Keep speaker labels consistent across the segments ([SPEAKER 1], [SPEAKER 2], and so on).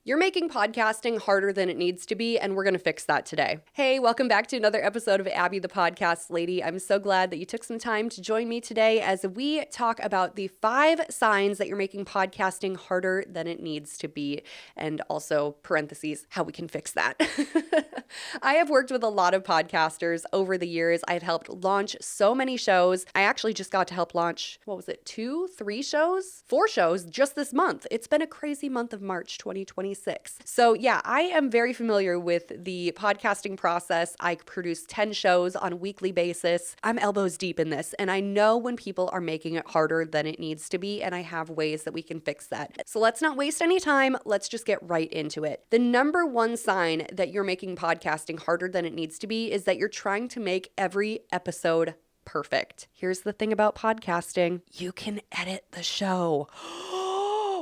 [SPEAKER 1] You're making podcasting harder than it needs to be, and we're going to fix that today. Hey, welcome back to another episode of Abbey the Podcast Lady. I'm so glad that you took some time to join me today as we talk about the 5 signs that you're making podcasting harder than it needs to be, and also, parentheses, how we can fix that. I have worked with a lot of podcasters over the years. I've helped launch so many shows. I actually just got to help launch, 3 shows? 4 shows just this month. It's been a crazy month of March 2026. So yeah, I am very familiar with the podcasting process. I produce 10 shows on a weekly basis. I'm elbows deep in this, and I know when people are making it harder than it needs to be, and I have ways that we can fix that. So let's not waste any time. Let's just get right into it. The number one sign that you're making podcasting harder than it needs to be is that you're trying to make every episode perfect. Here's the thing about podcasting. You can edit the show.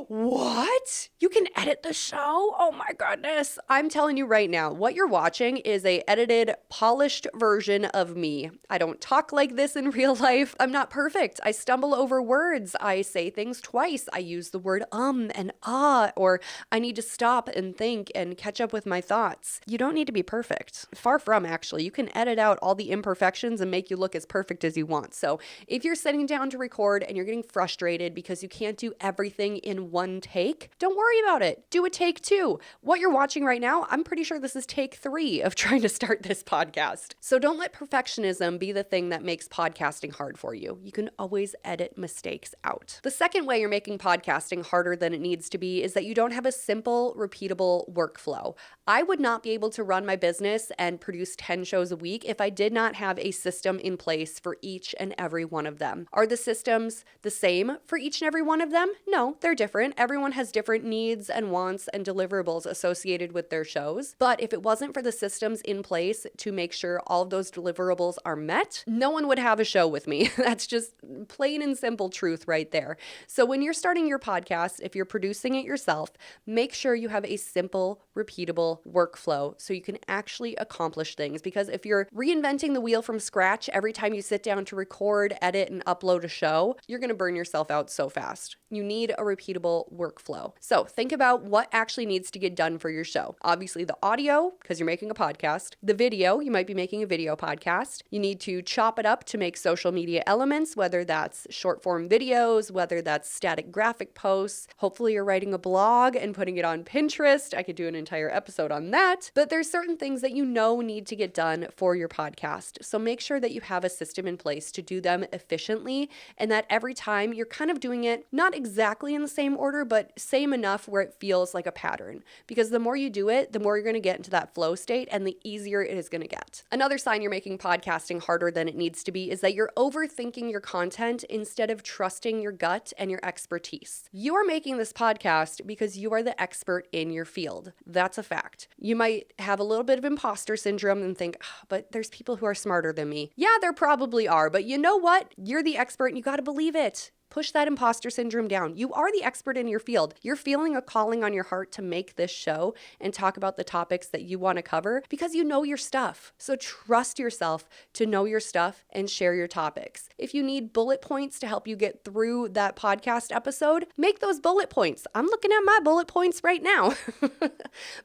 [SPEAKER 1] What? You can edit the show? Oh my goodness. I'm telling you right now, what you're watching is a edited, polished version of me. I don't talk like this in real life. I'm not perfect. I stumble over words. I say things twice. I use the word and ah, or I need to stop and think and catch up with my thoughts. You don't need to be perfect. Far from, actually. You can edit out all the imperfections and make you look as perfect as you want. So if you're sitting down to record and you're getting frustrated because you can't do everything in one take, don't worry about it. Do a take 2. What you're watching right now, I'm pretty sure this is take 3 of trying to start this podcast. So don't let perfectionism be the thing that makes podcasting hard for you. You can always edit mistakes out. The second way you're making podcasting harder than it needs to be is that you don't have a simple, repeatable workflow. I would not be able to run my business and produce 10 shows a week if I did not have a system in place for each and every one of them. Are the systems the same for each and every one of them? No, they're different. Everyone has different needs and wants and deliverables associated with their shows. But if it wasn't for the systems in place to make sure all of those deliverables are met, no one would have a show with me. That's just plain and simple truth right there. So when you're starting your podcast, if you're producing it yourself, make sure you have a simple, repeatable workflow so you can actually accomplish things. Because if you're reinventing the wheel from scratch every time you sit down to record, edit, and upload a show, you're going to burn yourself out so fast. You need a repeatable workflow. So think about what actually needs to get done for your show. Obviously the audio, because you're making a podcast. The video, you might be making a video podcast. You need to chop it up to make social media elements, whether that's short form videos, whether that's static graphic posts. Hopefully you're writing a blog and putting it on Pinterest. I could do an entire episode on that. But there's certain things that you know need to get done for your podcast. So make sure that you have a system in place to do them efficiently, and that every time you're kind of doing it, not exactly in the same order, but same enough where it feels like a pattern. Because the more you do it, the more you're going to get into that flow state and the easier it is going to get. Another sign you're making podcasting harder than it needs to be is that you're overthinking your content instead of trusting your gut and your expertise. You are making this podcast because you are the expert in your field. That's a fact. You might have a little bit of imposter syndrome and think, but there's people who are smarter than me. Yeah, there probably are, but you know what? You're the expert and you got to believe it. Push that imposter syndrome down. You are the expert in your field. You're feeling a calling on your heart to make this show and talk about the topics that you want to cover because you know your stuff. So trust yourself to know your stuff and share your topics. If you need bullet points to help you get through that podcast episode, make those bullet points. I'm looking at my bullet points right now.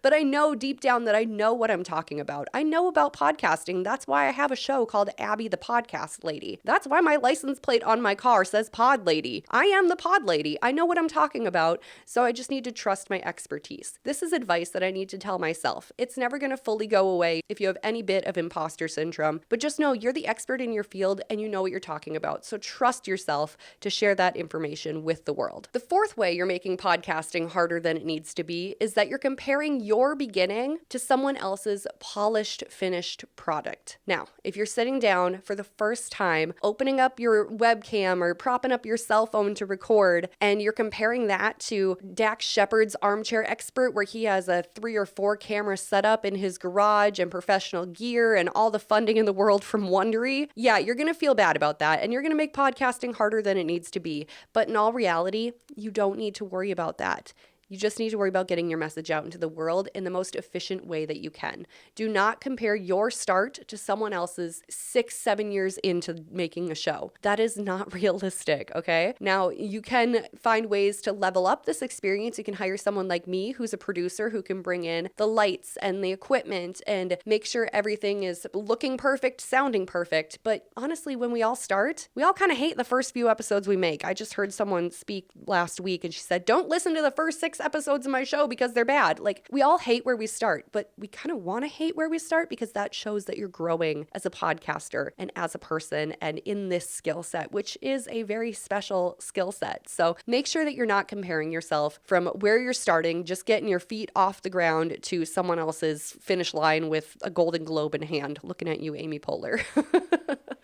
[SPEAKER 1] But I know deep down that I know what I'm talking about. I know about podcasting. That's why I have a show called Abbey the Podcast Lady. That's why my license plate on my car says Pod Lady. I am the pod lady. I know what I'm talking about, so I just need to trust my expertise. This is advice that I need to tell myself. It's never going to fully go away if you have any bit of imposter syndrome, but just know you're the expert in your field and you know what you're talking about, so trust yourself to share that information with the world. The fourth way you're making podcasting harder than it needs to be is that you're comparing your beginning to someone else's polished, finished product. Now, if you're sitting down for the first time, opening up your webcam or propping up your cell phone to record, and you're comparing that to Dax Shepard's Armchair Expert, where he has a 3 or 4 camera setup in his garage and professional gear and all the funding in the world from Wondery, yeah, you're going to feel bad about that, and you're going to make podcasting harder than it needs to be. But in all reality, you don't need to worry about that. You just need to worry about getting your message out into the world in the most efficient way that you can. Do not compare your start to someone else's 6-7 years into making a show. That is not realistic, okay? Now, you can find ways to level up this experience. You can hire someone like me who's a producer who can bring in the lights and the equipment and make sure everything is looking perfect, sounding perfect. But honestly, when we all start, we all kind of hate the first few episodes we make. I just heard someone speak last week and she said, don't listen to the first 6 episodes of my show because they're bad. Like, we all hate where we start, but we kind of want to hate where we start because that shows that you're growing as a podcaster and as a person and in this skill set, which is a very special skill set. So make sure that you're not comparing yourself from where you're starting, just getting your feet off the ground, to someone else's finish line with a Golden Globe in hand. Looking at you, Amy Poehler.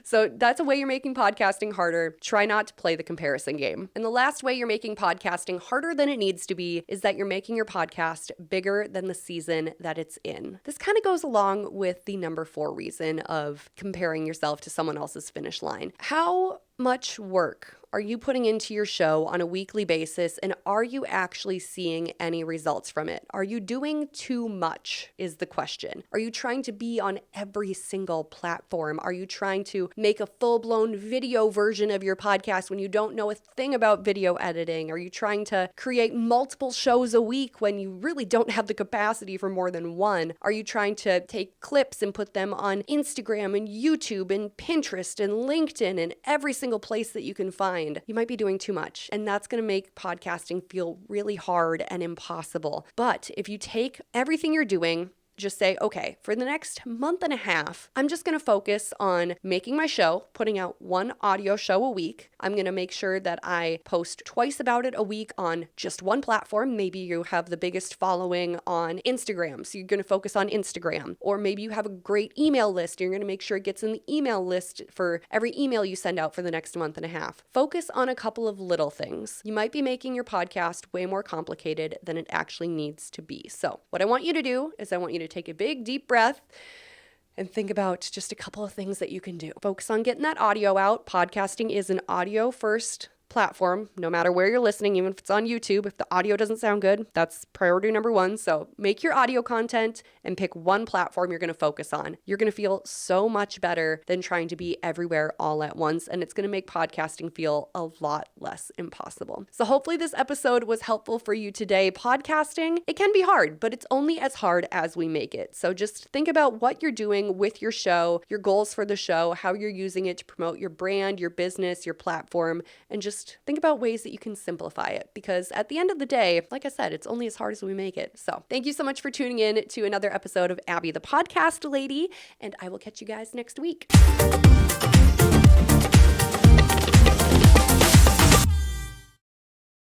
[SPEAKER 1] So that's a way you're making podcasting harder. Try not to play the comparison game. And the last way you're making podcasting harder than it needs to be is that you're making your podcast bigger than the season that it's in. This kind of goes along with the number 4 reason of comparing yourself to someone else's finish line. How much work are you putting into your show on a weekly basis, and are you actually seeing any results from it? Are you doing too much is the question. Are you trying to be on every single platform? Are you trying to make a full-blown video version of your podcast when you don't know a thing about video editing? Are you trying to create multiple shows a week when you really don't have the capacity for more than one? Are you trying to take clips and put them on Instagram and YouTube and Pinterest and LinkedIn and every single place that you can find? You might be doing too much, and that's going to make podcasting feel really hard and impossible. But if you take everything you're doing, just say, okay, for the next month and a half, I'm just going to focus on making my show, putting out 1 audio show a week. I'm going to make sure that I post twice about it a week on just one platform. Maybe you have the biggest following on Instagram, so you're going to focus on Instagram. Or maybe you have a great email list. You're going to make sure it gets in the email list for every email you send out for the next month and a half. Focus on a couple of little things. You might be making your podcast way more complicated than it actually needs to be. So what I want you to do is I want you to take a big deep breath and think about just a couple of things that you can do. Focus on getting that audio out. Podcasting is an audio first platform, no matter where you're listening, even if it's on YouTube. If the audio doesn't sound good, that's priority number 1. So make your audio content and pick one platform you're going to focus on. You're going to feel so much better than trying to be everywhere all at once, and it's going to make podcasting feel a lot less impossible. So hopefully this episode was helpful for you today. Podcasting, it can be hard, but it's only as hard as we make it. So just think about what you're doing with your show, your goals for the show, how you're using it to promote your brand, your business, your platform, and just think about ways that you can simplify it, because at the end of the day, like I said, it's only as hard as we make it. So thank you so much for tuning in to another episode of Abbey the Podcast Lady, and I will catch you guys next week.